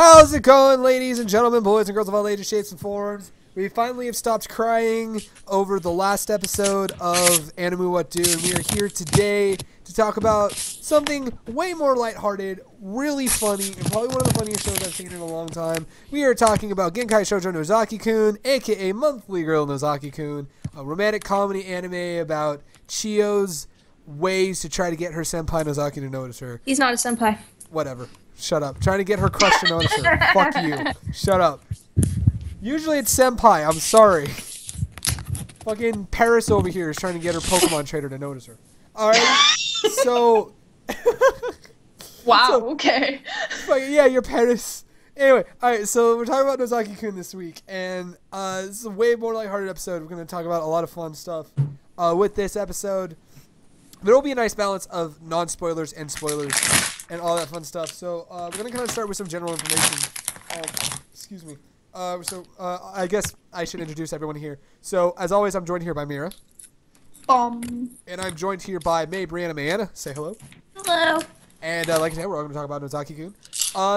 How's it going, ladies and gentlemen, boys and girls of all ages, shapes, and forms? We finally have stopped crying over the last episode of Animu Wut Do, and we are here today to talk about something way more lighthearted, really funny, and probably one of the funniest shows I've seen in a long time. We are talking about Genkai Shojo Nozaki-kun, aka Monthly Girls Nozaki-kun, a romantic comedy anime about Chiyo's ways to try to get her senpai Nozaki to notice her. He's not a senpai. Whatever. Shut up. Trying to get her crush to notice her. Fuck you. Shut up. Usually it's senpai. I'm sorry. Fucking Paris over here is trying to get her Pokemon trainer to notice her. Alright. So. Wow, so, okay. Yeah, you're Paris. Anyway, alright, so we're talking about Nozaki-kun this week. And this is a way more lighthearted episode. We're going to talk about a lot of fun stuff with this episode. There will be a nice balance of non-spoilers and spoilers and all that fun stuff. So we're going to kind of start with some general information. Excuse me. I guess I should introduce everyone here. So, as always, I'm joined here by Mira. And I'm joined here by May, Brianna, Mayana. Say hello. Hello. And like I said, we're all going to talk about Nozaki-kun.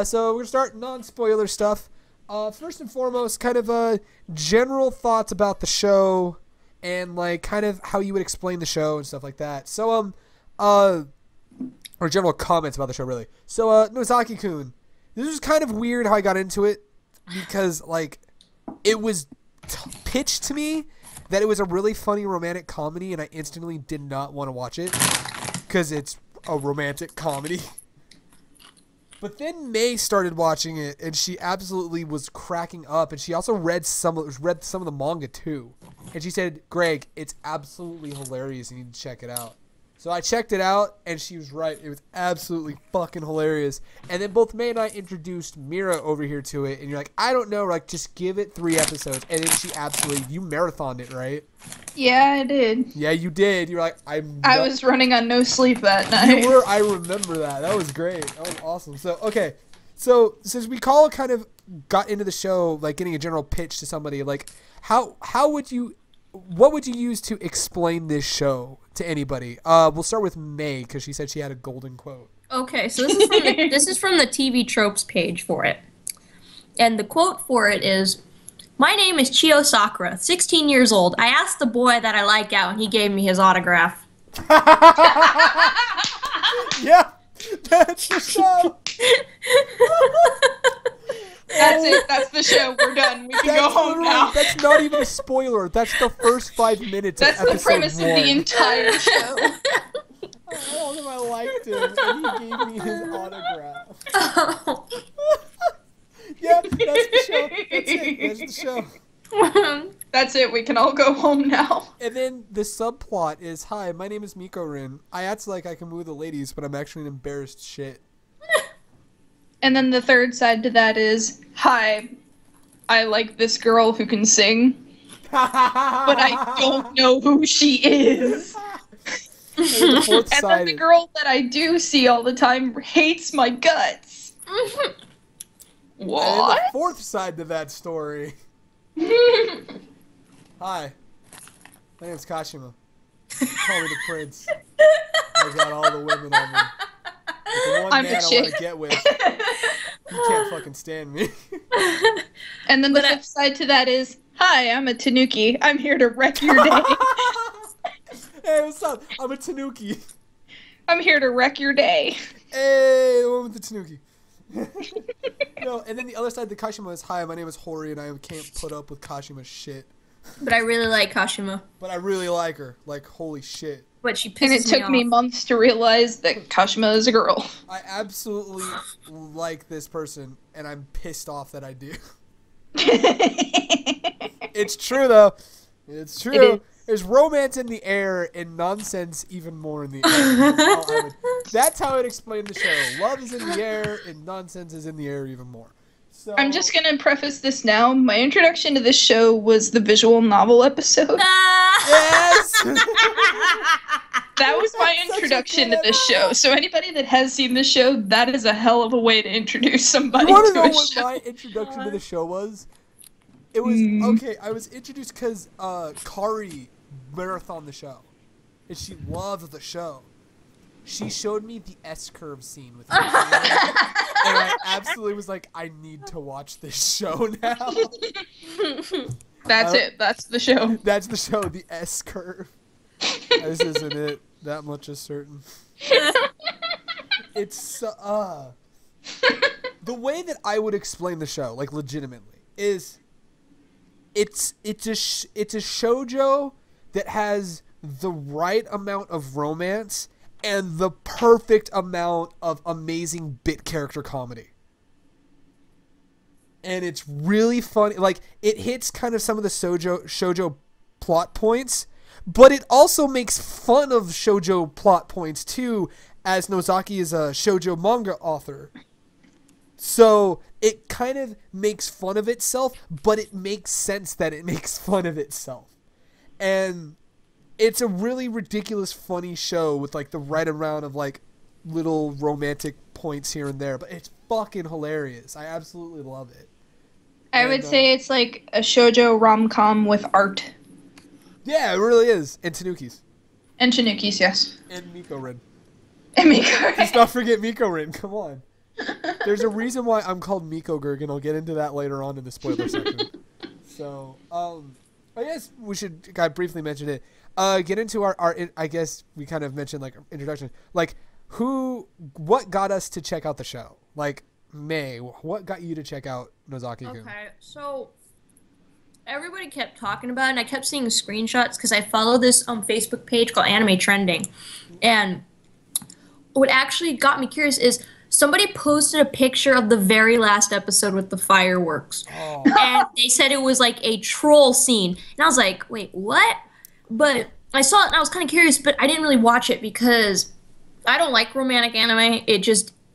So we're going to start non-spoiler stuff. First and foremost, kind of general thoughts about the show and like kind of how you would explain the show and stuff like that. So or general comments about the show, really. So Nozaki-kun, this was kind of weird how I got into it because like it was pitched to me that it was a really funny romantic comedy, and I instantly did not want to watch it because it's a romantic comedy. But then May started watching it, and she absolutely was cracking up, and she also read some of the manga too. And she said, "Greg, it's absolutely hilarious. You need to check it out." So I checked it out, and she was right. It was absolutely fucking hilarious. And then both May and I introduced Mira over here to it, and you're like, "I don't know, like just give it 3 episodes." And then she absolutely, you marathoned it, right? yeah, I did. Yeah, you did. You're like, I was running on no sleep that night. You were. I remember that. That was great. That was awesome. So, okay. So, since we kind of got into the show, like getting a general pitch to somebody, like what would you use to explain this show to anybody? We'll start with May because she said she had a golden quote. Okay, so this is from the TV tropes page for it. And the quote for it is, "My name is Chiyo Sakura, 16 years old. I asked the boy that I like out and he gave me his autograph." Yeah, that's the show. That's it. That's the show. We're done. We can go home now. That's not even a spoiler. That's the first 5 minutes That's of the episode premise 1. of the entire show. I told him I liked him, and he gave me his autograph. Oh. Yeah, that's the show. That's it. That's the show. That's it. We can all go home now. And then the subplot is, "Hi, my name is Miko Rin. I act like I can woo the ladies, but I'm actually an embarrassed shit." And then the third side to that is, "Hi, I like this girl who can sing, but I don't know who she is." And then the fourth And side then the is, girl that I do see all the time hates my guts. and then What? the fourth side to that story. "Hi, my name's Kashima. Call me the prince. I got all the women on me. But the one I'm man the I want chick." to get with, he can't fucking stand me." And then the flip side to that is, "Hi, I'm a Tanuki. I'm here to wreck your day. Hey, what's up? I'm a Tanuki. I'm here to wreck your day." Hey, the one with the Tanuki. No, and then the other side, the Kashima is, "Hi, my name is Hori, and I can't put up with Kashima's shit. But I really like Kashima. But I really like her. Like, holy shit. But she pisses And it took me off. months to realize that Kashima is a girl. I absolutely like this person, and I'm pissed off that I do." It's true, though. It's true. It is. There's romance in the air and nonsense even more in the air. That's how I'd explain the show. Love is in the air and nonsense is in the air even more. So, I'm just gonna preface this now. My introduction to this show was the visual novel episode. Yes! That was my That's such a introduction good to this show. So anybody that has seen this show, that is a hell of a way to introduce somebody You want to to know a what show. my introduction to the show was? It was, okay, I was introduced because Kari marathoned the show. And she loved the show. she showed me the S-curve scene with and I absolutely was like, I need to watch this show now. That's it. That's the show. That's the show, the S-curve. This isn't it. That much is certain. It's the way that I would explain the show, like legitimately, is it's a shoujo that has the right amount of romance and the perfect amount of amazing bit character comedy. And it's really funny. Like, it hits kind of some of the shoujo plot points, but it also makes fun of shoujo plot points too, as Nozaki is a shoujo manga author. So it kind of makes fun of itself, but it makes sense that it makes fun of itself. And it's a really ridiculous, funny show with like the right amount of like little romantic points here and there, but it's fucking hilarious. I absolutely love it. I would say it's like a shoujo rom-com with art. Yeah, it really is. And Tanukis. And Tanukis, yes. And Miko Rin. And Miko Rin. Let's not forget Miko Rin. Come on. There's a reason why I'm called Miko Gerg, and I'll get into that later on in the spoiler section. So, I guess we should briefly mention it. Get into our I guess we kind of mentioned like introduction. Like, what got us to check out the show? Like, May, what got you to check out Nozaki-kun? Okay, so everybody kept talking about it, and I kept seeing screenshots because I follow this Facebook page called Anime Trending. And what actually got me curious is somebody posted a picture of the very last episode with the fireworks. Oh. And they said it was like a troll scene. And I was like, wait, what? But I saw it and I was kind of curious, but I didn't really watch it because I don't like romantic anime.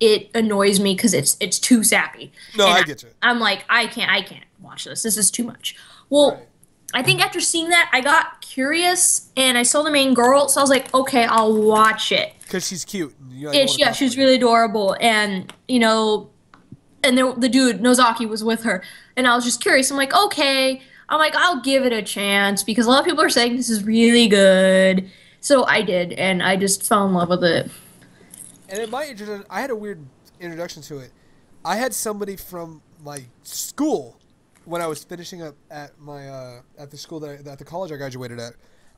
It annoys me because it's too sappy. No, and I get you. I'm like, I can't watch this. This is too much. Well, Right. I think after seeing that, I got curious and I saw the main girl, so I was like, okay, I'll watch it. Because she's cute. Yeah, she was really adorable, and you know, and the dude Nozaki was with her, and I was just curious. I'm like, okay, I'll give it a chance because a lot of people are saying this is really good. So I did, and I just fell in love with it. And in my introduction, I had a weird introduction to it. I had somebody from my school when I was finishing up at my at the school at the college I graduated at.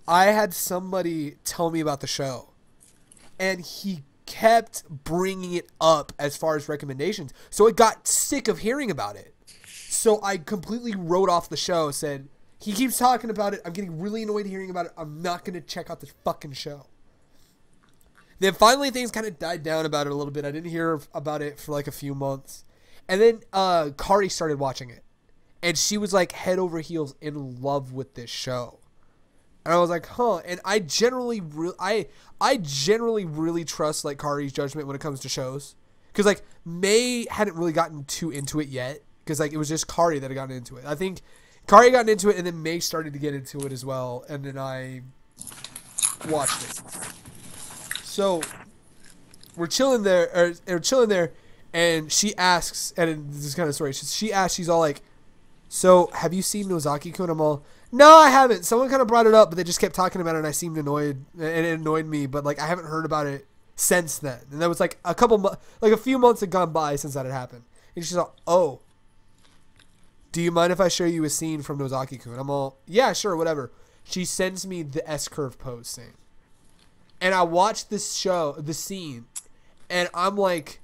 I had somebody tell me about the show, and he kept bringing it up as far as recommendations. So I got sick of hearing about it. So I completely wrote off the show. Said he keeps talking about it. I'm getting really annoyed hearing about it. I'm not gonna check out this fucking show. Then finally things kind of died down about it a little bit. I didn't hear about it for like a few months. And then Kari started watching it. And she was like head over heels in love with this show. And I was like, huh. And I generally really trust like Kari's judgment when it comes to shows. Because like May hadn't really gotten too into it yet. Because like it was just Kari that had gotten into it. I think Kari got into it and then May started to get into it as well. And then I watched it. So we're chilling there, and she asks, and this is kind of story. She asks, she's all like, "So have you seen Nozaki-kun?" I'm all, "No, I haven't." Someone kind of brought it up, but they just kept talking about it, and I seemed annoyed, and it annoyed me. But like I haven't heard about it since then, and that was like a few months had gone by since that had happened. And she's all, "Oh, do you mind if I show you a scene from Nozaki-kun?" I'm all, "Yeah, sure, whatever." She sends me the S-curve pose scene. And I watched this show, the scene, and I'm like,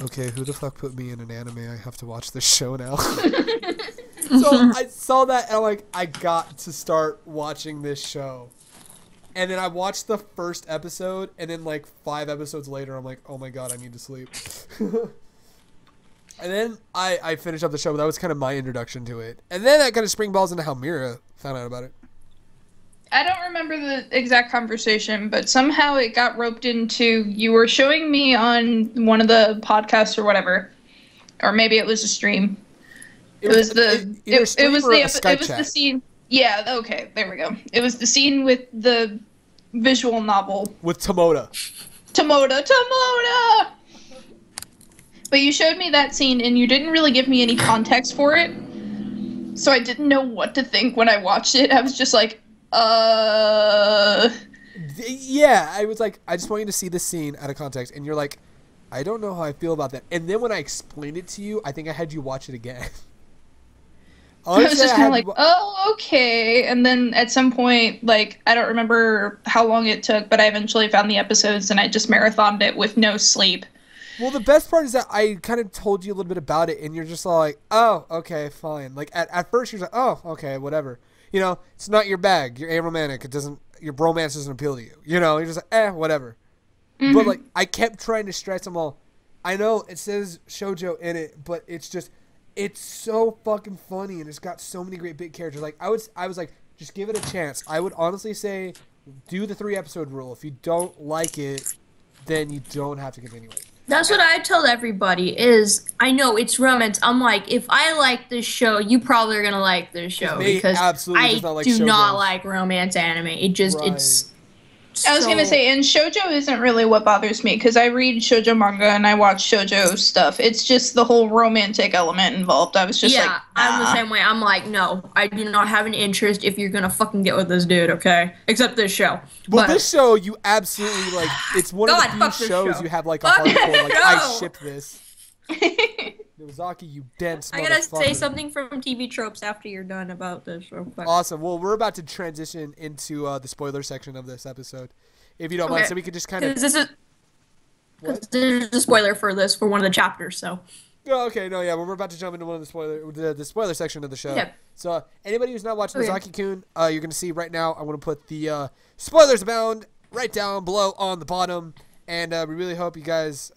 okay, who the fuck put me in an anime? I have to watch this show now. So I saw that, and I'm like, I got to start watching this show. And then I watched the first episode, and then like 5 episodes later, I'm like, oh my god, I need to sleep. And then I finished up the show, but that was kind of my introduction to it. And then that kind of springballs into how Mira found out about it. I don't remember the exact conversation, but somehow it got roped into, you were showing me on one of the podcasts or whatever, or maybe it was a stream. It was the scene. Yeah, okay, there we go. It was the scene with the visual novel with Tomoda. But you showed me that scene and you didn't really give me any context for it. So I didn't know what to think when I watched it. I was just like, Yeah, I was like, I just want you to see this scene out of context, and you're like, I don't know how I feel about that. And then when I explained it to you, I think I had you watch it again. Honestly, I was just kind of like, oh, okay. And then at some point, like, I don't remember how long it took, but I eventually found the episodes and I just marathoned it with no sleep. Well, the best part is that I kind of told you a little bit about it, and you're just all like, oh, okay, fine. Like, at first you're like, oh, okay, whatever. You know, it's not your bag. You're aromantic. It doesn't, your bromance doesn't appeal to you. You know, you're just like, whatever. Mm-hmm. But, like, I kept trying to stress them all. I know it says Shojo in it, but it's just, it's so fucking funny, and it's got so many great big characters. Like, I was like, just give it a chance. I would honestly say, do the 3-episode rule. If you don't like it, then you don't have to continue it. That's what I tell everybody is, I know it's romance. I'm like, if I like this show, you probably are going to like this show. Because I do not like romance anime. It just, it's... I was going to say, and shoujo isn't really what bothers me, because I read shoujo manga and I watch shoujo stuff. It's just the whole romantic element involved. I was just like, nah. I'm the same way. I'm like, no, I do not have an interest if you're going to fucking get with this dude, okay? Except this show. Well, this show, you absolutely, like, it's one of the few shows you have, like, a hardcore, like, I ship this. Nozaki, you dense motherfucker. I gotta say something from TV Tropes after you're done about this real quick. Awesome. Well, we're about to transition into the spoiler section of this episode, if you don't mind. So we could just kind of... There's a spoiler for this, for one of the chapters, so... Oh, okay, no, yeah, we're about to jump into one of the spoiler section of the show. Yeah. So, anybody who's not watching Nozaki-kun, you're going to see right now, I want to put the spoilers abound right down below on the bottom, and we really hope you guys,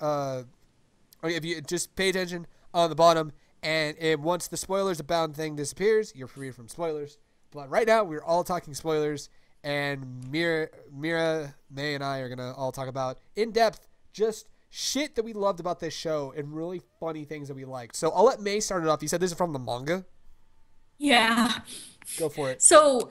if you just pay attention on the bottom, and once the spoilers abound thing disappears, you're free from spoilers. But right now, we're all talking spoilers, and Mira, May, and I are going to all talk about, in depth, just shit that we loved about this show and really funny things that we liked. So I'll let May start it off. You said this is from the manga? Yeah. Go for it. So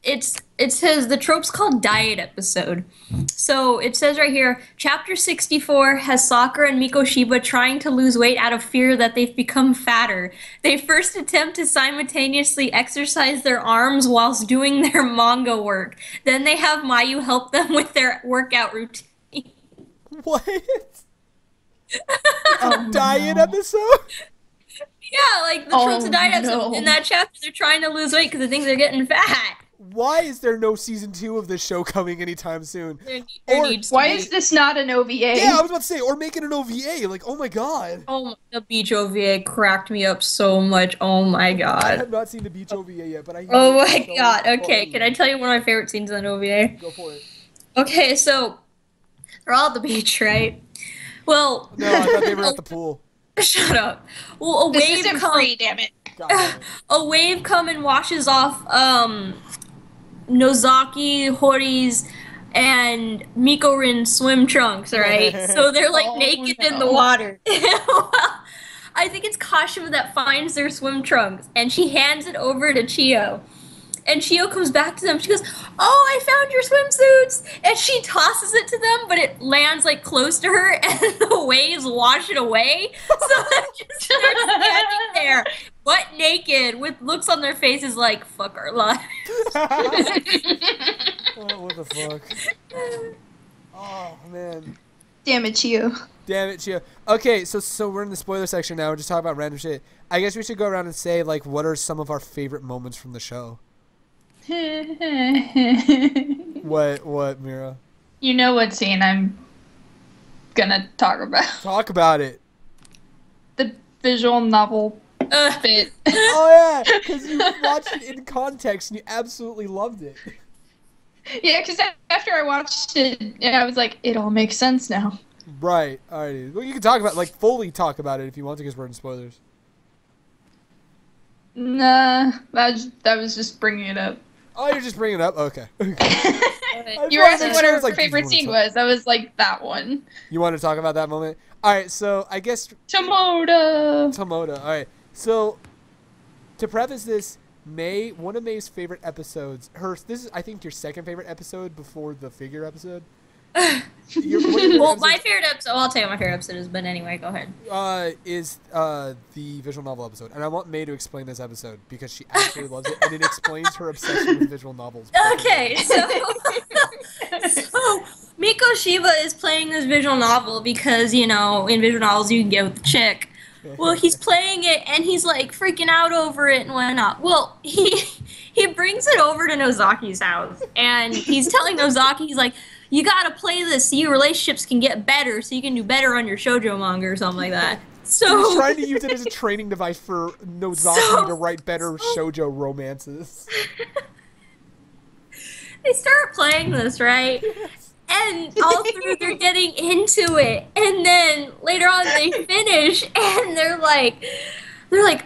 it says the trope's called Diet Episode. So it says right here, Chapter 64 has Sakura and Mikoshiba trying to lose weight out of fear that they've become fatter. They first attempt to simultaneously exercise their arms whilst doing their manga work. Then they have Mayu help them with their workout routine. What? Diet episode? Yeah, like the trope's diet episode. In that chapter, they're trying to lose weight because they think they're getting fat. Why is there no season 2 of this show coming anytime soon? Why is this not an OVA? Yeah, I was about to say, or making an OVA. Like, oh my god. Oh, the Beach OVA cracked me up so much. Oh my god. I have not seen the Beach OVA yet, but I. Oh my god. Okay, can I tell you one of my favorite scenes in the OVA? Go for it. Okay, so they're all at the beach, right? Well, no, I thought they were at the pool. Shut up. Well, this isn't free, damn it. A wave come and washes off Nozaki, Hori's, and Mikorin's swim trunks, right? So they're like naked in the water. Well, I think it's Kashima that finds their swim trunks, and she hands it over to Chiyo. And Chiyo comes back to them. She goes, "Oh, I found your swimsuits!" And she tosses it to them, but it lands like close to her, and the waves wash it away. So they're just standing there, butt naked, with looks on their faces like "fuck our lives." Oh, what the fuck? Oh man. Damn it, Chiyo. Damn it, Chiyo. Okay, so we're in the spoiler section now. We're just talking about random shit. I guess we should go around and say like, what are some of our favorite moments from the show? What, Mira? You know what scene I'm gonna talk about. Talk about it. The visual novel bit. Oh yeah, because you watched it in context and you absolutely loved it. Yeah, because after I watched it, I was like, it all makes sense now. Right, alrighty. Well, you can talk about, like, fully talk about it if you want to, because we're in spoilers. Nah, that was just bringing it up. Oh, you're just bringing it up? Okay. You were asking what our favorite scene was. I was like, that one. You want to talk about that moment? Alright, so I guess... Tomoda. Alright, so to preface this, one of May's favorite episodes, this is, I think, your second favorite episode before the figure episode. Well, my favorite episode, I'll tell you what my favorite episode is, but anyway, go ahead. Is the visual novel episode. And I want May to explain this episode because she actually loves it, and it explains her obsession with visual novels. Okay, so So Miko Shiba is playing this visual novel because, you know, in visual novels you can get with the chick. Well, he's playing it and he's like freaking out over it and whatnot. Well, he brings it over to Nozaki's house and he's telling Nozaki, he's like, you gotta play this so your relationships can get better, so you can do better on your shoujo manga or something like that. So he's trying to use it as a training device for Nozaki to write better shoujo romances. They start playing this, right? And all through they're getting into it. And then later on they finish and they're like,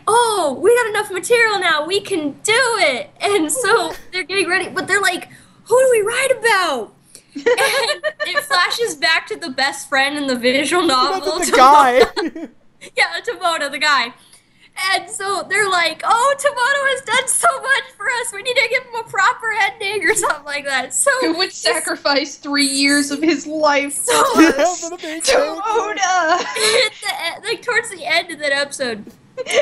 oh, we got enough material now, we can do it. And so they're getting ready, but they're like, who do we write about? And it flashes back to the best friend in the visual novel. The guy. Yeah, Tomoda, the guy. And so they're like, oh, Tomoda has done so much for us. We need to give him a proper ending or something like that. So who would sacrifice 3 years of his life so Tomoda! Like towards the end of that episode,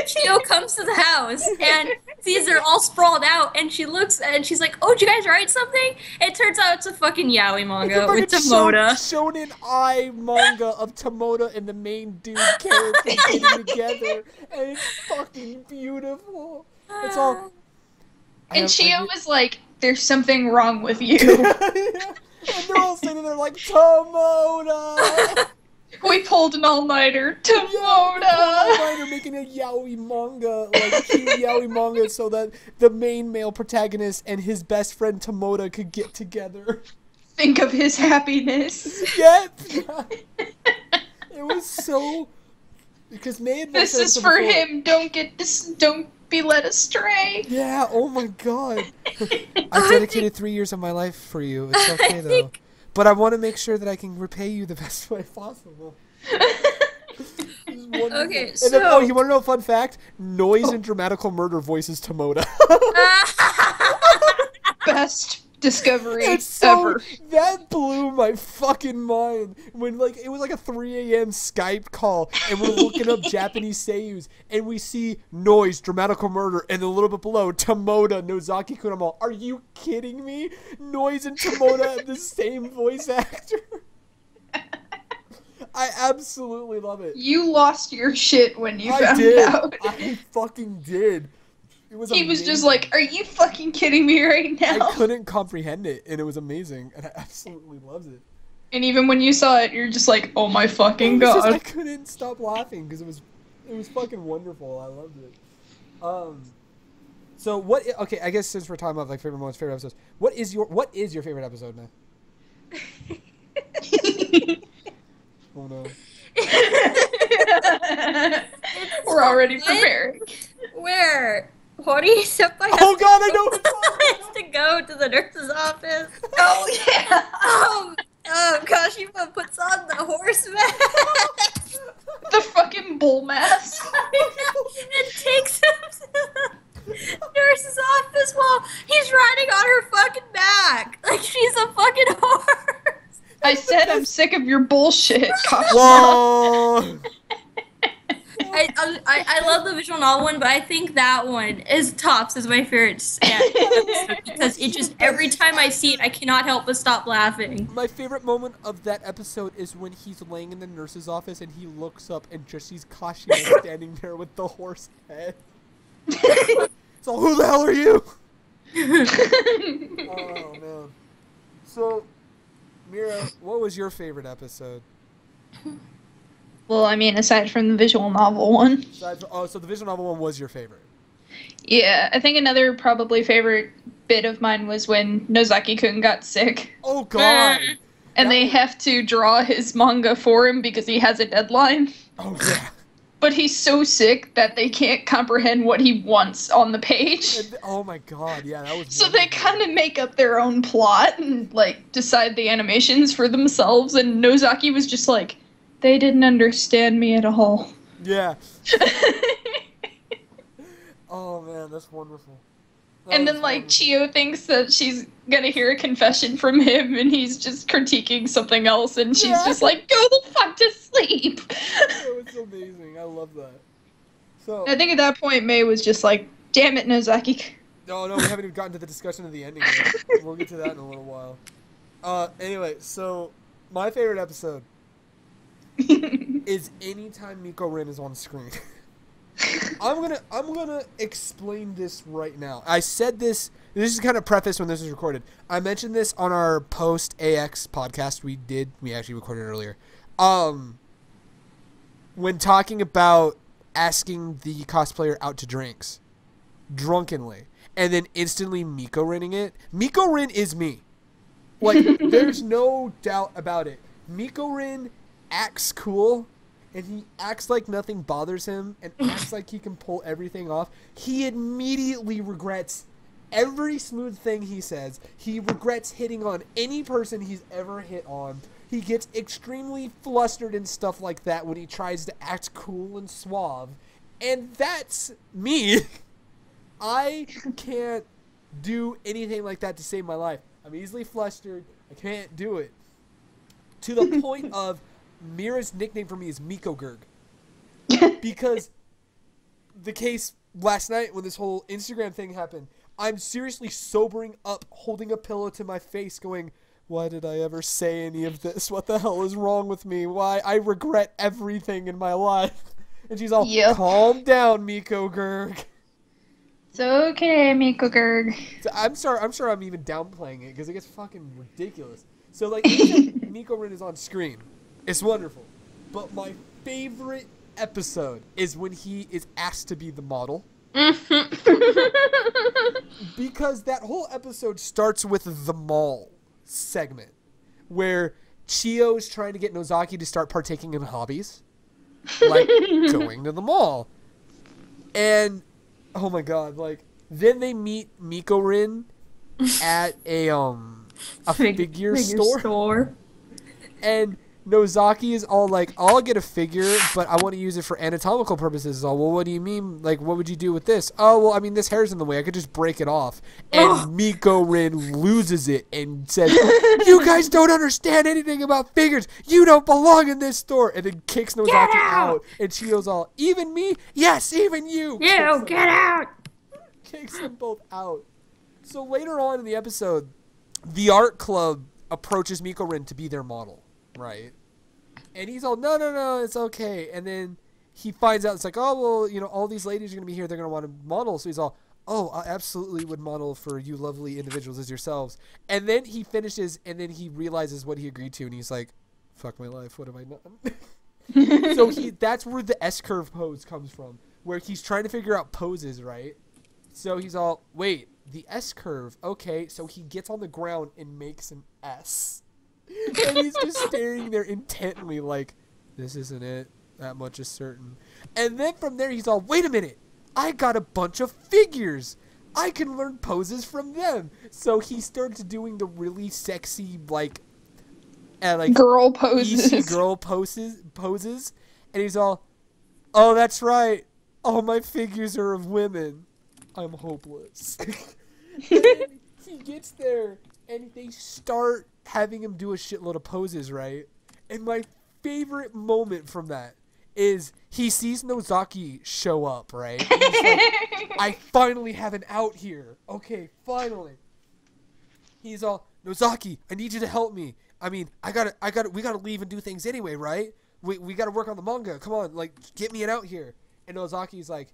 Chio comes to the house and sees they're all sprawled out, and she looks and she's like, "Oh, did you guys write something?" It turns out it's a fucking yaoi manga with Tomoda. Shonen ai manga of Tomoda and the main dude character getting together, and it's fucking beautiful. It's all. And Chio was like, "There's something wrong with you." Yeah. And they're all sitting there like, Tomoda. We pulled an all-nighter. Tomoda! Yeah, all-nighter making a yaoi manga, like cute yaoi manga, so that the main male protagonist and his best friend Tomoda could get together. Think of his happiness. Yes! It was so... Because May had this is for before. Him. Don't be led astray. Yeah, oh my god. I dedicated 3 years of my life for you. It's okay, though. But I want to make sure that I can repay you the best way possible. Okay, so... And then, oh, you want to know a fun fact? Noise and Dramatical Murder voices Tomoda. Best discovery ever. That blew my fucking mind. When, like, it was like a 3 a.m. Skype call, and we're looking up Japanese seiyus, and we see Noise, Dramatical Murder, and a little bit below, Tomoda, Nozaki-kun. I'm all, are you kidding me? Noise and Tomoda have the same voice actor? I absolutely love it. You lost your shit when you found out. I fucking did. It was amazing. Was just like, are you fucking kidding me right now? I couldn't comprehend it, and it was amazing, and I absolutely loved it. And even when you saw it, you're just like, oh my fucking god. I couldn't stop laughing, because it was fucking wonderful. I loved it. So what, okay, I guess since we're talking about like favorite moments, favorite episodes, what is your favorite episode, man? Oh no. We're already preparing. Where Hori Senpai has has to go to the nurse's office. Oh yeah. Kashima puts on the horse mask. The fucking bull mask. And takes him to the nurse's office while he's riding on her fucking back. Like she's a fucking horse. I said I'm sick of your bullshit, Kashima. Whoa. I love the visual novel one, but I think that one is tops as my favorite because it just every time I see it, I cannot help but stop laughing. My favorite moment of that episode is when he's laying in the nurse's office and he looks up and just sees Kashima standing there with the horse head. So who the hell are you? Oh man. So, Mira, what was your favorite episode? Well, I mean, aside from the visual novel one. So the visual novel one was your favorite. Yeah, I think another probably favorite bit of mine was when Nozaki-kun got sick. Oh god! And they have to draw his manga for him because he has a deadline. Oh yeah. But he's so sick that they can't comprehend what he wants on the page. Oh my god, yeah, that was... So they kind of make up their own plot and, like, decide the animations for themselves, and Nozaki was just like, they didn't understand me at all. Yeah. Oh man, that's wonderful. And then, like, Chio thinks that she's gonna hear a confession from him, and he's just critiquing something else, and she's just like, go the fuck to sleep! That was amazing. I love that. So I think at that point, May was just like, damn it, Nozaki. No, we haven't even gotten to the discussion of the ending yet. We'll get to that in a little while. Anyway, so my favorite episode is anytime Miko Rin is on screen. I'm gonna explain this right now. I said this. This is kind of preface when this was recorded. I mentioned this on our post AX podcast we actually recorded earlier. When talking about asking the cosplayer out to drinks drunkenly and then instantly Miko Rinning it. Miko Rin is me. Like, there's no doubt about it. Miko Rin acts cool, and he acts like nothing bothers him, and acts like he can pull everything off. He immediately regrets every smooth thing he says. He regrets hitting on any person he's ever hit on. He gets extremely flustered and stuff like that when he tries to act cool and suave. And that's me. I can't do anything like that to save my life. I'm easily flustered. I can't do it. To the point of Mira's nickname for me is Miko Gurg. Because the case last night when this whole Instagram thing happened, I'm seriously sobering up, holding a pillow to my face going, why did I ever say any of this? What the hell is wrong with me? Why? I regret everything in my life. And she's all, calm down, Miko Gurg. It's okay, Miko Gurg. So I'm sure I'm even downplaying it because it gets fucking ridiculous. So, like, anytime Miko Rin is on screen, it's wonderful. But my favorite episode is when he is asked to be the model. Because that whole episode starts with the mall segment where Chiyo's trying to get Nozaki to start partaking in hobbies, like going to the mall. And oh my god, like then they meet Miko Rin at a figure store. And Nozaki is all like, I'll get a figure, but I want to use it for anatomical purposes. All, well, what do you mean? Like, what would you do with this? Oh, well, I mean, this hair's in the way. I could just break it off. And Miko Rin loses it and says, you guys don't understand anything about figures. You don't belong in this store. And then kicks Nozaki out. And Chiyo's all, even me? Yes, even you. You, get out. Kicks them both out. So later on in the episode, the art club approaches Miko Rin to be their model. Right. And he's all, no, it's okay. And then he finds out, it's like, oh, well, you know, all these ladies are going to be here. They're going to want to model. So he's all, oh, I absolutely would model for you lovely individuals as yourselves. And then he finishes, and then he realizes what he agreed to. And he's like, fuck my life. What have I done? So that's where the S-curve pose comes from, where he's trying to figure out poses, right? So he's all, wait, the S-curve. Okay, so he gets on the ground and makes an S. And he's just staring there intently like, this isn't it. That much is certain. And then from there, he's all, wait a minute. I got a bunch of figures. I can learn poses from them. So he starts doing the really sexy, like girl poses. Easy girl poses. And he's all, oh, that's right. All my figures are of women. I'm hopeless. And then he gets there, and they start having him do a shitload of poses, right? And my favorite moment from that is he sees Nozaki show up, right? And he's like, I finally have an out here. Okay, finally. He's all, Nozaki, I need you to help me. I mean, we gotta leave and do things anyway, right? We gotta work on the manga. Come on, like, get me an out here. And Nozaki's like,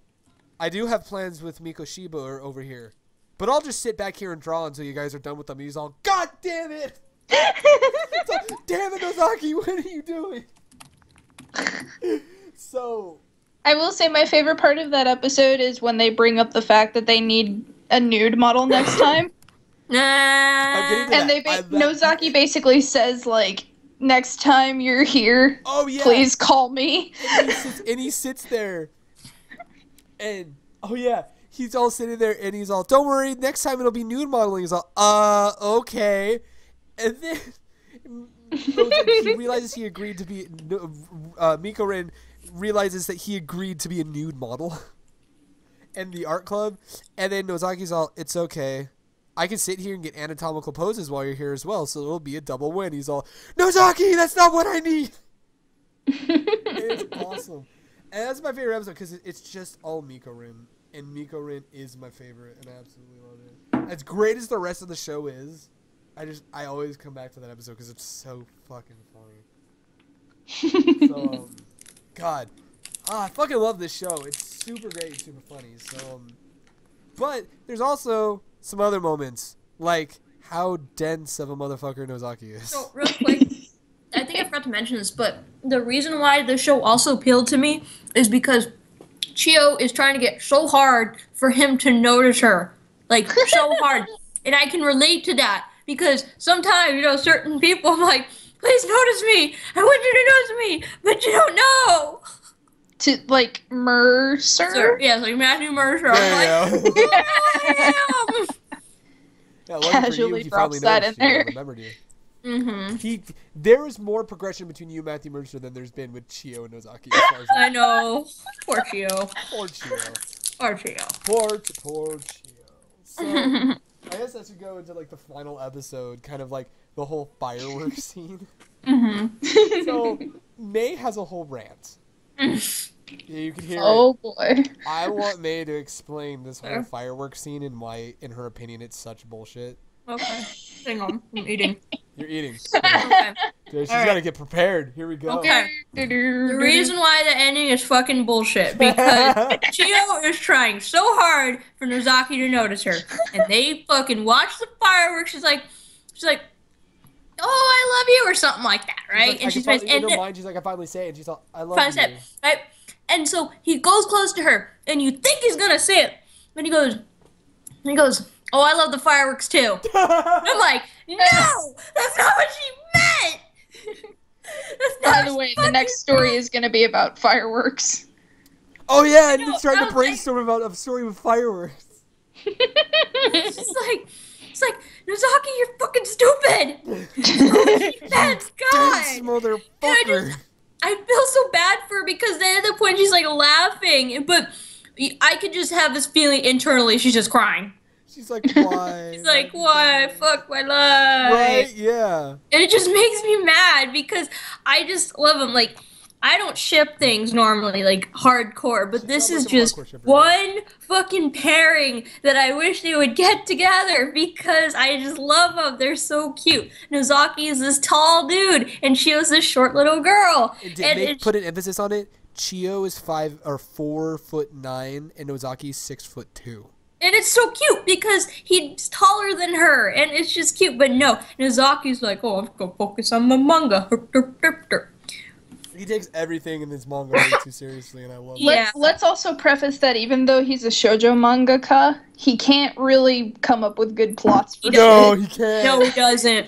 I do have plans with Miko Shiba over here, but I'll just sit back here and draw until you guys are done with them. And he's all, God damn it! Damn it, Nozaki, what are you doing? So, I will say my favorite part of that episode is when they bring up the fact that they need a nude model next time. And Nozaki basically says, like, next time you're here, please call me. And he sits there, and, he's all sitting there, and he's all, don't worry, next time it'll be nude modeling. He's all, okay. And then he realizes he agreed to be, Miko Rin realizes that he agreed to be a nude model in the art club. And then Nozaki's all, it's okay. I can sit here and get anatomical poses while you're here as well, so it'll be a double win. He's all, Nozaki, that's not what I need. It's awesome. And that's my favorite episode because it's just all Miko Rin. And Miko Rin is my favorite, and I absolutely love it. As great as the rest of the show is, I always come back to that episode because it's so fucking funny. So, God, I fucking love this show. It's super great and super funny. So, but there's also some other moments, like how dense of a motherfucker Nozaki is. So, real quick, I think I forgot to mention this, but the reason why the show also appealed to me is because Chio is trying to get so hard for him to notice her. Like, so hard. And I can relate to that because sometimes, certain people, I'm like, please notice me. I want you to notice me, but you don't know. To, like, Mercer? So, yeah, like Matthew Mercer. I'm like, oh, Yeah, Casually drops that in there. Remembered you. Mm-hmm. There is more progression between you and Matthew Mercer than there's been with Chio and Nozaki. As far as I know. Poor Chio. Poor Chio. Poor Chio. Poor Chio. So, I guess as we go into like the final episode, kind of like the whole fireworks scene. Mm-hmm. So May has a whole rant. Yeah, you can hear Oh it. boy. I want May to explain this whole fireworks scene and why, in her opinion, it's such bullshit. Okay. Hang on. I'm eating. You're eating. Okay. Dude, she's All right. got to get prepared. Here we go. Okay. The reason why the ending is fucking bullshit because Chio is trying so hard for Nozaki to notice her, and they fucking watch the fireworks. She's like, "Oh, I love you," or something like that, right? And she's in her mind, she's like, "I finally say it." And she's like, "I love you." Right? And so he goes close to her, and you think he's gonna say it, and he goes, "Oh, I love the fireworks too." I'm like, no, that's not what she meant. By the way, the next story is going to be about fireworks. Oh yeah, and he's trying to brainstorm about a story with fireworks. It's like, Nozaki, you're fucking stupid. That's God. Dense motherfucker. I feel so bad for her because then at the point she's like laughing, but I could just have this feeling internally she's just crying. She's like, why? She's like, why? Fuck my life. Right? Yeah. And it just makes me mad because I just love him. Like, I don't ship things normally, like, hardcore, but this is just one fucking pairing that I wish they would get together because I just love them. They're so cute. Nozaki is this tall dude, and Chio's this short little girl. Did they put an emphasis on it? Chio is 4'9", and Nozaki's 6'2". And it's so cute because he's taller than her, and it's just cute. But no, Nozaki's like, oh, I'm going to focus on the manga. He takes everything in this manga way too seriously, and I love it. Yeah. Let's also preface that even though he's a shoujo mangaka, he can't really come up with good plots for No, shit. he can't. No, he doesn't.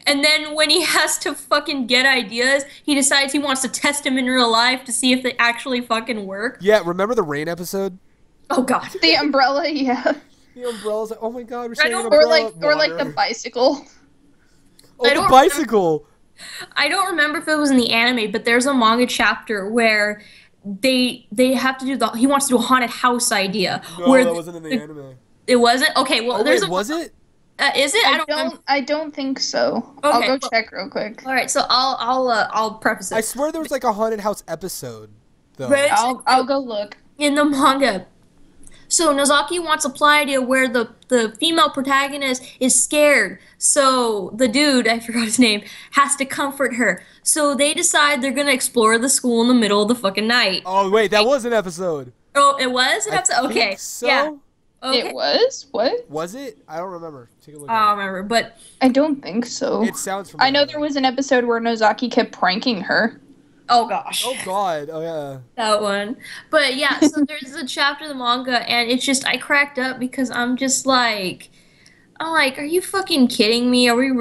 And then when he has to fucking get ideas, he decides he wants to test them in real life to see if they actually fucking work. Yeah, remember the rain episode? Oh, God. The umbrella, yeah. The umbrella's like, oh my god, we're I sharing an don't- umbrella. Or like the bicycle. Oh, I the don't bicycle! I don't remember if it was in the anime, but there's a manga chapter where they have to do he wants to do a haunted house idea. No, where that wasn't in the anime. It wasn't? Okay, well, Oh, there's wait, was it? Is it? I don't remember. I don't think so. Okay, I'll go well- check real quick. All right, so I'll preface it. I swear there was like a haunted house episode, though. Right. I'll go look. In the manga. So Nozaki wants a plot idea where the female protagonist is scared. So the dude, I forgot his name, has to comfort her. So they decide they're going to explore the school in the middle of the fucking night. Oh, wait, that was an episode. Oh, it was? An I episode? Okay. think so. Yeah. Okay. It was? What? Was it? I don't remember. Take a look I at don't remember, but I don't think so. it. It sounds familiar. I know there was an episode where Nozaki kept pranking her. oh gosh. Oh, God. Oh, yeah. That one. But yeah, so there's a chapter of the manga, and it's just, I cracked up because I'm like, are you fucking kidding me? Are you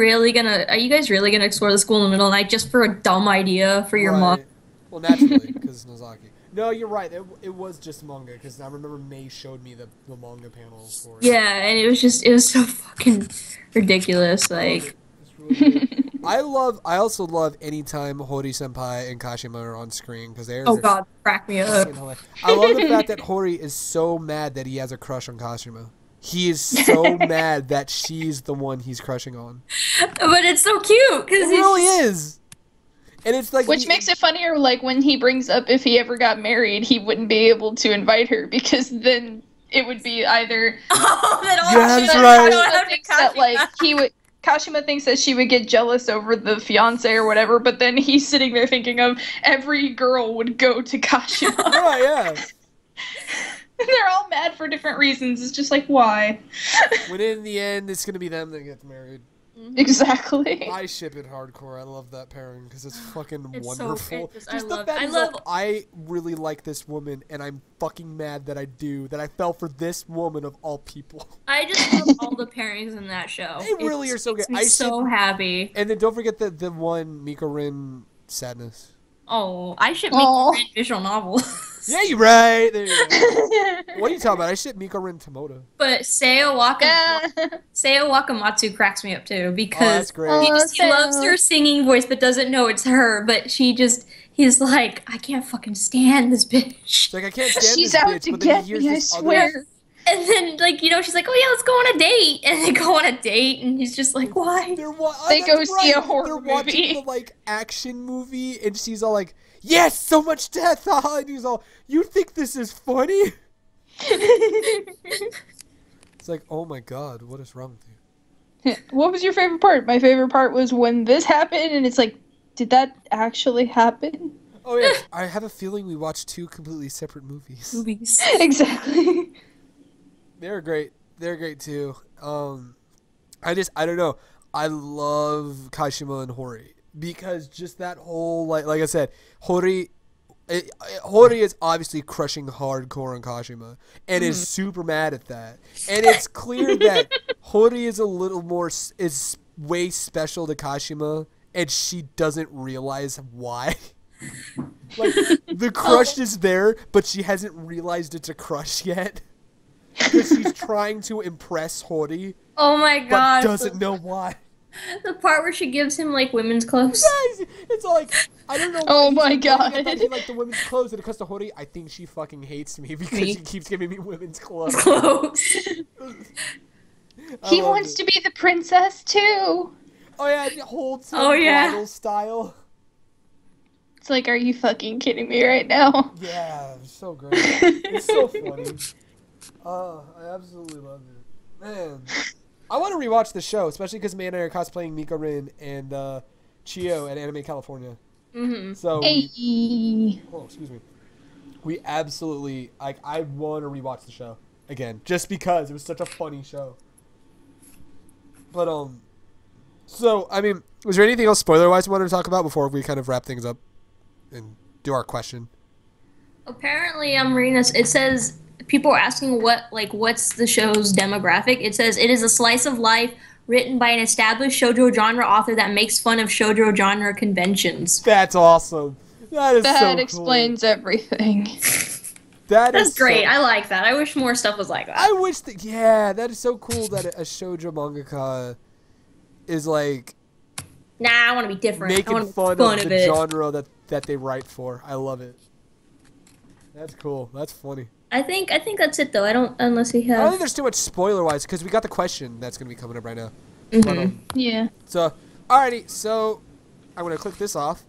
guys really gonna explore the school in the middle of the night just for a dumb idea for your manga? Well, naturally, because it's Nozaki. No, you're right. It was just manga, because I remember May showed me the manga panel for it. Yeah, and it was so fucking ridiculous. Like, It's really good. I also love anytime Hori Senpai and Kashima are on screen, because they're oh god, crack me up. I love the fact that Hori is so mad that he has a crush on Kashima. He is so mad that she's the one he's crushing on. But it's so cute because It really is. And it's like Which makes it funnier, like, when he brings up if he ever got married, he wouldn't be able to invite her, because then it would be either... Oh, that all Yeah, she that's does right. is go after Thinks that, Kashima. like, he would... Kashima thinks that she would get jealous over the fiance or whatever, but then he's sitting there thinking of every girl would go to Kashima. Oh, yeah. They're all mad for different reasons. It's just like, why? When in the end, it's going to be them that get married. Exactly. I ship it hardcore. I love that pairing because it's fucking It's wonderful. so, I really like this woman, and I'm fucking mad that I do. That I fell for this woman of all people. I just love all the pairings in that show. They really are so good. I'm so happy. And then don't forget the one Miko Rin sadness. Oh, I should make a visual novel. Yeah, you're right. There you go. What are you talking about? I ship Miko Rin Tomoda. But Seiya Wakamatsu cracks me up too because that's great. he loves her singing voice but doesn't know it's her. But he's like, I can't fucking stand this bitch. It's like, I can't stand She's this out bitch, to but then get he hears me, I this swear. other... And then, like, you know, she's like, oh yeah, let's go on a date. And they go on a date, and he's just like, why? They go see a horror movie. They're watching the, like, action movie, and she's all like, yes, so much death. And he's all, you think this is funny? It's like, oh my god, what is wrong with you? What was your favorite part? My favorite part was when this happened, and it's like, did that actually happen? Oh yeah, I have a feeling we watched two completely separate movies. Exactly. They're great. They're great too. I don't know. I love Kashima and Hori because just that whole like I said, Hori is obviously crushing hardcore on Kashima and is super mad at that. And it's clear that Hori is is way special to Kashima and she doesn't realize why. Like the crush is there, but she hasn't realized it's a crush yet. Because she's trying to impress Hori. Oh my god. But doesn't know why. The part where she gives him, like, women's clothes. It's like, I don't know why. Oh my god. I thought he liked the women's clothes, and it comes to Hori, I think she fucking hates me because she keeps giving me women's clothes. He wants to be the princess, too. Oh yeah, it holds him bridal style. It's like, are you fucking kidding me right now? Yeah, it's so great. It's so funny. Oh, I absolutely love it. Man. I want to rewatch the show, especially because me and I are cosplaying Miko Rin and Chio at Anime California. So, excuse me. We absolutely, I want to rewatch the show again, just because it was such a funny show. But, so, I mean, was there anything else spoiler-wise you wanted to talk about before we kind of wrap things up and do our question? Apparently, I'm reading this. It says... People are asking what's the show's demographic. It says it is a slice of life written by an established shoujo genre author that makes fun of shoujo genre conventions. That's awesome. That explains everything. That's great. I like that. I wish more stuff was like that. I wish that. Yeah, that is so cool that a shoujo mangaka is like. Nah, I want to be different. Making fun of the genre that they write for. I love it. That's cool. That's funny. I think that's it though. Unless we have. I don't think there's too much spoiler-wise because we got the question that's going to be coming up right now. Yeah. So, alrighty. So, I'm going to click this off.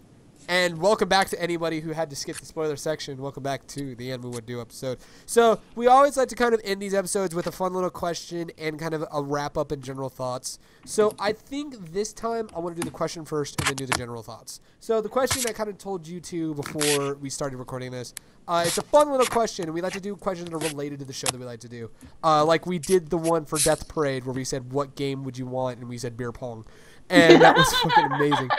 And welcome back to anybody who had to skip the spoiler section. Welcome back to the Animu Wut Do episode. So, we always like to kind of end these episodes with a fun little question and kind of a wrap-up and general thoughts. So, I think this time I want to do the question first and then do the general thoughts. So, the question I kind of told you to before we started recording this, it's a fun little question, and we like to do questions that are related to the show that we like to do. Like we did the one for Death Parade where we said, what game would you want? And we said beer pong. And that was fucking amazing.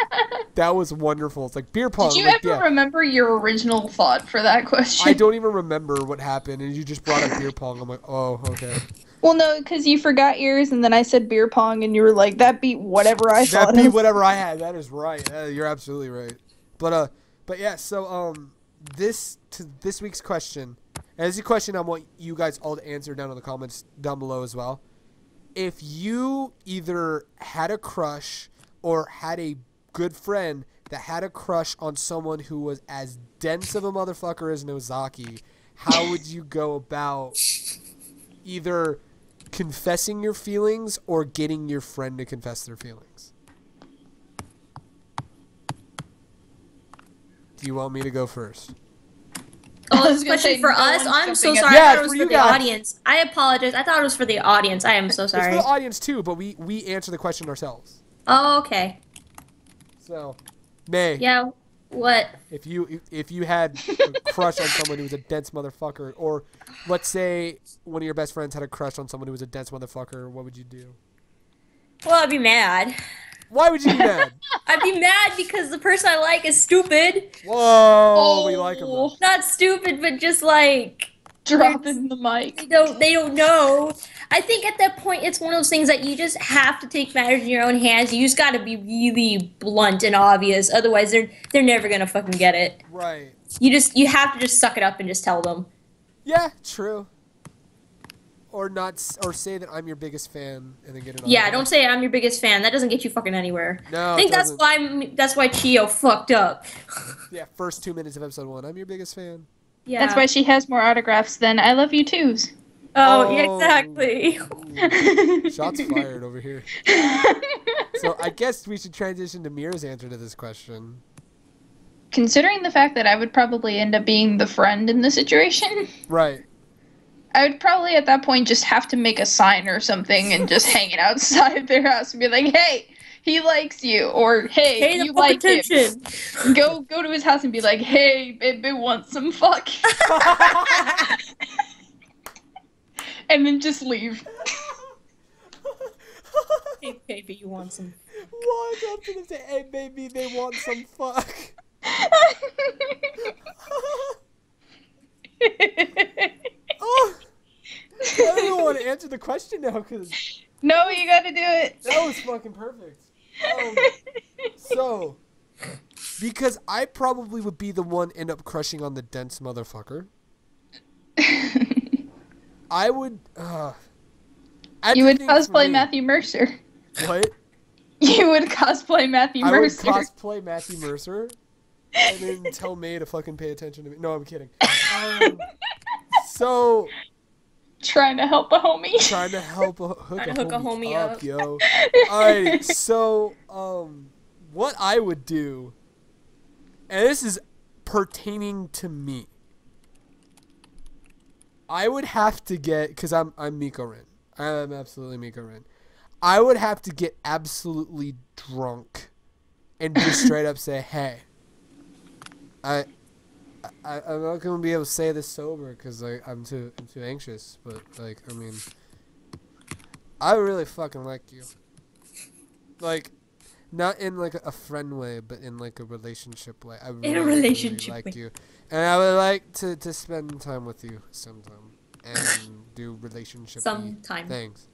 That was wonderful. It's like beer pong. Did you ever remember your original thought for that question? I don't even remember what happened, and you just brought up beer pong. I'm like, oh, okay. Well, no, because you forgot yours, and then I said beer pong, and you were like, that beat whatever I thought. That beat whatever I had. That is right. You're absolutely right. But yeah, so, this week's question, and this is a question I want you guys all to answer down in the comments down below as well. If you either had a crush or had a good friend that had a crush on someone who was as dense of a motherfucker as Nozaki, how would you go about either confessing your feelings or getting your friend to confess their feelings? Do you want me to go first? Oh, this question for us? I'm so sorry. Yeah, I thought it was for for you the guys. audience. I apologize. I thought it was for the audience. I am so It's sorry. for the audience too, but we answer the question ourselves. Oh, okay. So, May. Yeah. What? If you had a crush on someone who was a dense motherfucker, or let's say one of your best friends had a crush on someone who was a dense motherfucker, what would you do? Well, I'd be mad. Why would you be mad? I'd be mad because the person I like is stupid. Whoa, we like him though. Not stupid, but just like Dropping the mic. they don't know. I think at that point it's one of those things that you just have to take matters in your own hands. You just got to be really blunt and obvious, otherwise they're never gonna fucking get it. Right. You have to just suck it up and just tell them. Yeah, true. Or say that I'm your biggest fan and then get it on. Yeah, don't say I'm your biggest fan. That doesn't get you fucking anywhere. No, I think that's why Chio fucked up. Yeah, first 2 minutes of episode 1. I'm your biggest fan. Yeah. That's why she has more autographs than I Love You Twos. Oh, yeah, exactly. Ooh, shots fired over here. So I guess we should transition to Mira's answer to this question. Considering the fact that I would probably end up being the friend in the situation, Right. I would probably at that point just have to make a sign or something and just hang it outside their house and be like, "Hey, he likes you," or "Hey, Pay the you full like attention. him." Go to his house and be like, "Hey, baby, want some fuck?" And then just leave. Hey, baby, you want some? Walk up to them and say, "Hey, baby, they want some fuck." Oh, I don't even want to answer the question now because No, you gotta do it. that was fucking perfect. So, because I probably would be the one end up crushing on the dense motherfucker, I would. You would everything for cosplay me- Matthew Mercer. What? You would cosplay Matthew I would Mercer. cosplay Matthew Mercer and then tell May to fucking pay attention to me. No, I'm kidding. So, Trying to help a homie. trying to help hook Trying a to hook a homie homie up, up. yo. Alright, so, what I would do, and this is pertaining to me, I would have to get, because I'm Miko Rin. I'm absolutely Miko Rin. I would have to get absolutely drunk and just straight up say, "Hey, I'm not gonna be able to say this sober because I'm too anxious, but like, I mean, I really fucking like you. Like, not in like a friend way, but in like a relationship way. I really, relationship really liked way. you, and I would like to spend time with you sometime and do relationship Sometime. things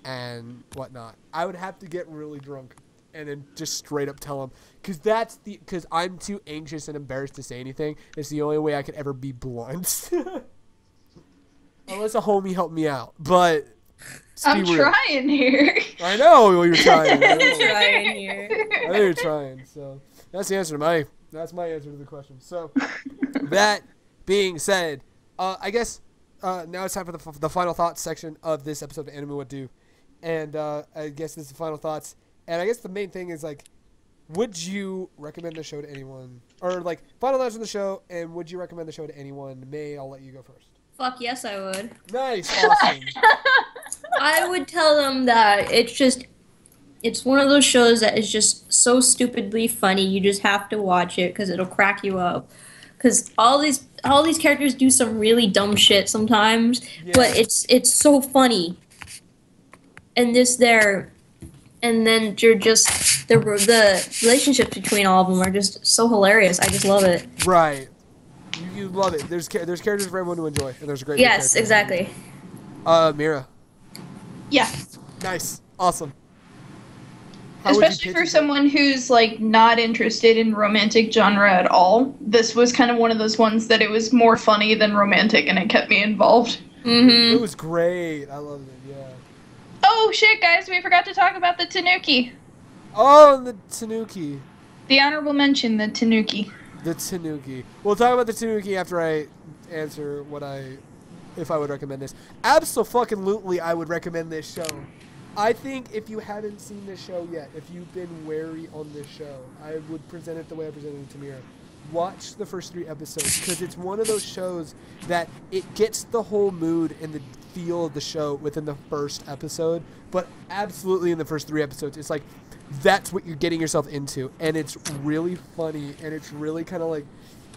and whatnot. I would have to get really drunk and then just straight up tell him, because I'm too anxious and embarrassed to say anything. It's the only way I could ever be blunt. Unless a homie helped me out, but I'm be real. trying here. I know you're trying. I know. Trying here. I know you're trying. So that's the answer to that's my answer to the question. So that being said, I guess now it's time for the final thoughts section of this episode of Animu Wut Do. And I guess this is the final thoughts. And I guess the main thing is, like, would you recommend the show to anyone? Or, like, final thoughts on the show, and would you recommend the show to anyone? May, I'll let you go first. Fuck yes, I would. Nice. Awesome. I would tell them that it's one of those shows that is just so stupidly funny. You just have to watch it because it'll crack you up. Because all these characters do some really dumb shit sometimes, but it's so funny. And and then you're just the relationships between all of them are just so hilarious. I just love it. Right. You love it. There's characters for everyone to enjoy, and there's a great. Yes, exactly. Mira. Yeah. Nice. Awesome. How would you Especially pitch for it? someone who's like not interested in romantic genre at all. This was kind of one of those ones that it was more funny than romantic, and it kept me involved. Mm-hmm. It was great. I loved it. Yeah. Oh shit, guys, we forgot to talk about the Tanuki. Oh, the Tanuki. The honorable mention, the Tanuki. The Tanuki. We'll talk about the Tanuki after I answer if I would recommend this. Absolutely, I would recommend this show. I think if you haven't seen this show yet, if you've been wary on this show, I would present it the way I presented it to Mira. watch the first 3 episodes because it's one of those shows that it gets the whole mood and the feel of the show within the first episode, but absolutely in the first 3 episodes, it's like that's what you're getting yourself into, and it's really funny, and it's really kind of like,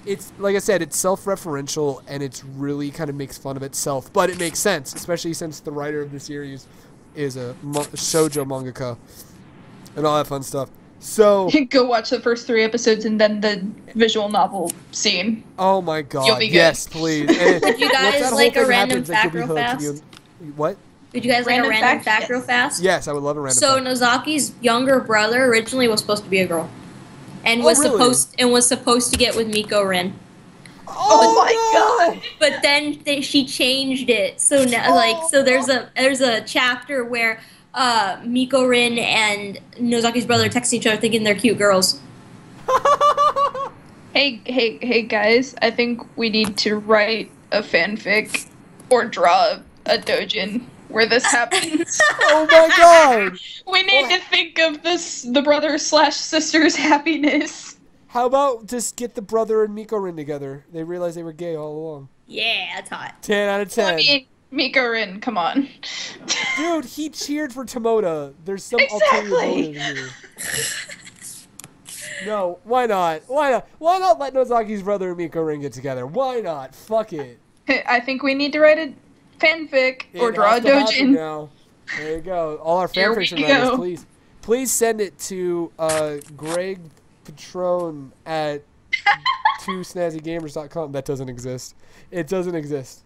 it's like I said, it's self-referential, and it's really kind of makes fun of itself, but it makes sense, especially since the writer of the series is a Shojo mangaka and all that fun stuff. So go watch the first 3 episodes and then the visual novel scene. Oh my god! You'll be good. Yes, please. And Would you guys like a random fact real fast? What? Would you guys like a random fact real fast? Yes, I would love a random. So fact. Nozaki's younger brother originally was supposed to be a girl, and was supposed to get with Miko Rin. Oh my god! But then she changed it. So now, there's a chapter where Miko Rin and Nozaki's brother are texting each other, thinking they're cute girls. Hey, guys! I think we need to write a fanfic or draw a doujin where this happens. Oh my god! We need to think of the brother/sister's happiness. How about just get the brother and Miko Rin together? They realized they were gay all along. Yeah, that's hot. 10 out of 10. I mean, Miko Rin, come on. Dude, he cheered for Tomoda. There's some Exactly. ulterior motive here. No, why not? Why not? Why not let Nozaki's brother and Miko Rin get together? Why not? Fuck it. I think we need to write a fanfic or It draw a has to happen doujin. now. There you go. All our Here we fanfiction writers, go. please send it to Greg Patron at 2snazzygamers.com. That doesn't exist. It doesn't exist.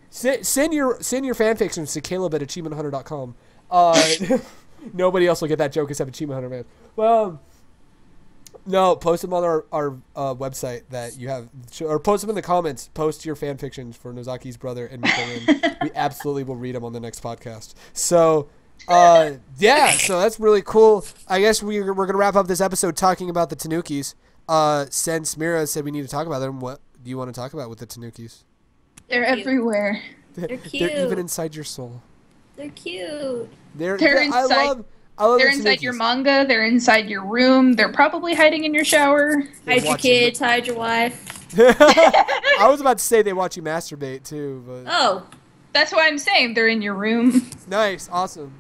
Send your fanfictions to Caleb at achievementhunter.com. Nobody else will get that joke except Achievement Hunter Man. Well, no, post them on our website that you have, or post them in the comments. Post your fan fictions for Nozaki's brother and Miko Rin. We absolutely will read them on the next podcast. So, yeah, so that's really cool. I guess we're going to wrap up this episode talking about the Tanukis. Since Mira said we need to talk about them, what do you want to talk about with the Tanukis? They're everywhere. They're cute. They're even inside your soul. They're cute. They're inside. I love They're the inside Tanukis. your manga. They're inside your room. They're probably hiding in your shower. Hide your kids, hide your wife. I was about to say they watch you masturbate too, but Oh. That's why I'm saying they're in your room. nice, awesome.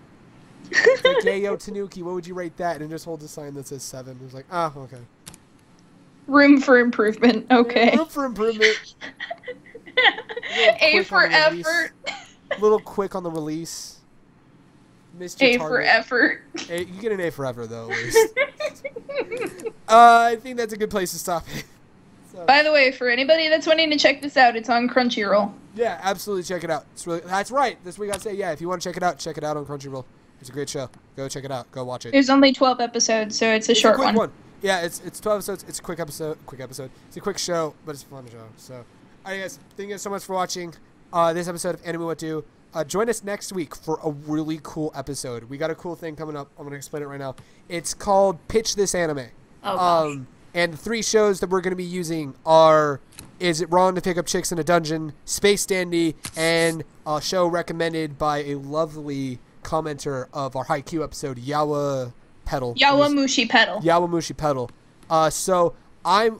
It's like, yeah, yo, Tanuki, what would you rate that? And just hold a sign that says 7. It was like, okay. Room for improvement. Okay. Room for improvement. A for effort. A little quick on the release. Missed your A target. for effort. You get an A for effort, though, at least. I think that's a good place to stop it. So, By the way, for anybody that's wanting to check this out, it's on Crunchyroll. yeah, absolutely check it out. That's right. That's what you got to say. Yeah, if you want to check it out on Crunchyroll. It's a great show. Go check it out. Go watch it. There's only 12 episodes, so it's a short quick one. Yeah, it's 12 episodes. It's a quick episode. It's a quick show, but it's a fun show. So, all right, guys, thank you guys so much for watching this episode of Animu Wut Do. Join us next week for a really cool episode. We got a cool thing coming up. I'm going to explain it right now. It's called Pitch This Anime. Oh, gosh. And the 3 shows that we're going to be using are Is It Wrong to Pick Up Chicks in a Dungeon, Space Dandy, and a show recommended by a lovely commenter of our Haikyuu episode, Yawa Pedal. Yawamushi Pedal. Yawamushi Pedal. So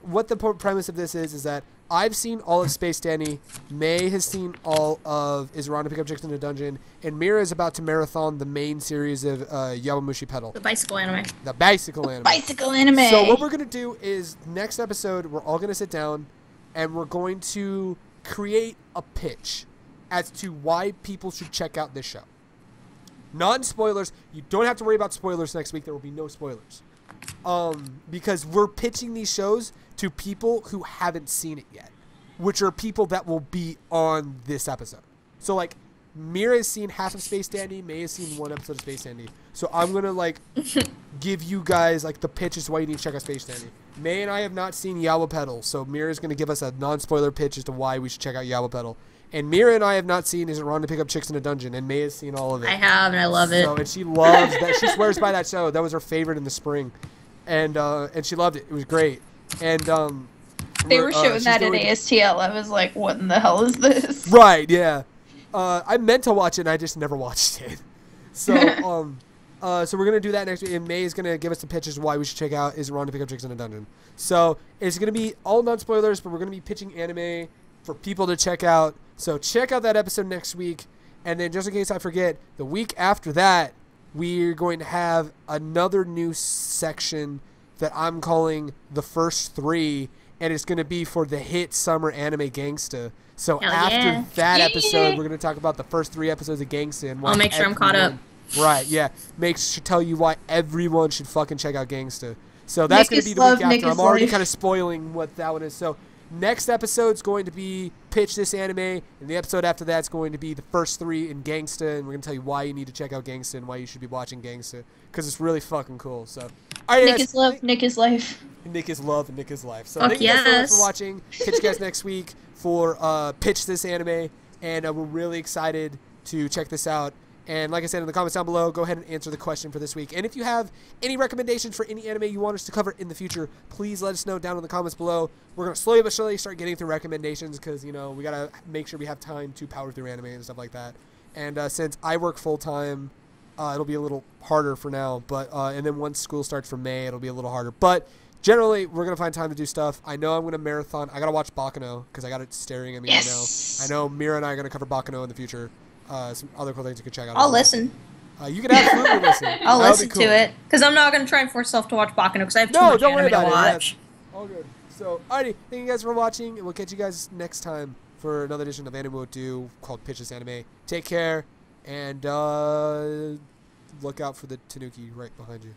what the premise of this is that I've seen all of Space Dandy, May has seen all of Is It Wrong to Pick Up Chicks in a Dungeon, and Mira is about to marathon the main series of Yawamushi Pedal. The bicycle anime. The bicycle anime. Bicycle anime. So what we're going to do is next episode, we're all going to sit down and we're going to create a pitch as to why people should check out this show. Non-spoilers. You don't have to worry about spoilers next week. There will be no spoilers. Because we're pitching these shows to people who haven't seen it yet, which are people that will be on this episode. So, like, Mira has seen half of Space Dandy. May has seen 1 episode of Space Dandy. So I'm going to, like, give you guys, like, the pitch as to why you need to check out Space Dandy. May and I have not seen Yawa Pedal, so Mira's going to give us a non-spoiler pitch as to why we should check out Yawa Pedal. And Mira and I have not seen Is It Wrong to Pick Up Chicks in a Dungeon, and May has seen all of it. I have, and I love it. So, and she loves that. She swears by that show. That was her favorite in the spring. And she loved it. It was great. And they were showing that at ASTL. I was like, what in the hell is this? Right, yeah. I meant to watch it, and I just never watched it. So, So we're gonna do that next week. And May is gonna give us the pitches why we should check out Is It Wrong to Pick Up Chicks in a Dungeon. So it's gonna be all non-spoilers, but we're gonna be pitching anime for people to check out. So check out that episode next week. And then just in case I forget, the week after that, we're going to have another new section that I'm calling the first 3, and it's going to be for the hit summer anime Gangsta. So after that episode, we're going to talk about the first 3 episodes of Gangsta. And I'll make sure I'm caught up. Right, yeah. Tell you why everyone should fucking check out Gangsta. So that's going to be the week after. I'm already kind of spoiling what that one is. So next episode's going to be Pitch This Anime, and the episode after that's going to be the first 3 in Gangsta, and we're going to tell you why you need to check out Gangsta and why you should be watching Gangsta, because it's really fucking cool. So, all right, Nick is love, Nick is life. Nick is love, and Nick is life. So thank you guys so much for watching. Catch you guys next week for Pitch This Anime, and we're really excited to check this out. And like I said in the comments down below, go ahead and answer the question for this week. And if you have any recommendations for any anime you want us to cover in the future, please let us know down in the comments below. We're going to slowly but surely start getting through recommendations because, you know, we got to make sure we have time to power through anime and stuff like that. And since I work full-time, it'll be a little harder for now. But and then once school starts for May, it'll be a little harder. But generally, we're going to find time to do stuff. I know I'm going to marathon. I got to watch Baccano because I got it staring at me right now. I know Mira and I are going to cover Baccano in the future. Some other cool things you can check out. I'll listen. You can absolutely listen. I'll listen to it because I'm not going to try and force myself to watch Baccano because I have too much anime to watch. All good. So, alrighty, thank you guys for watching, and we'll catch you guys next time for another edition of Animu Wut Do called Pitch This Anime. Take care, and look out for the Tanuki right behind you.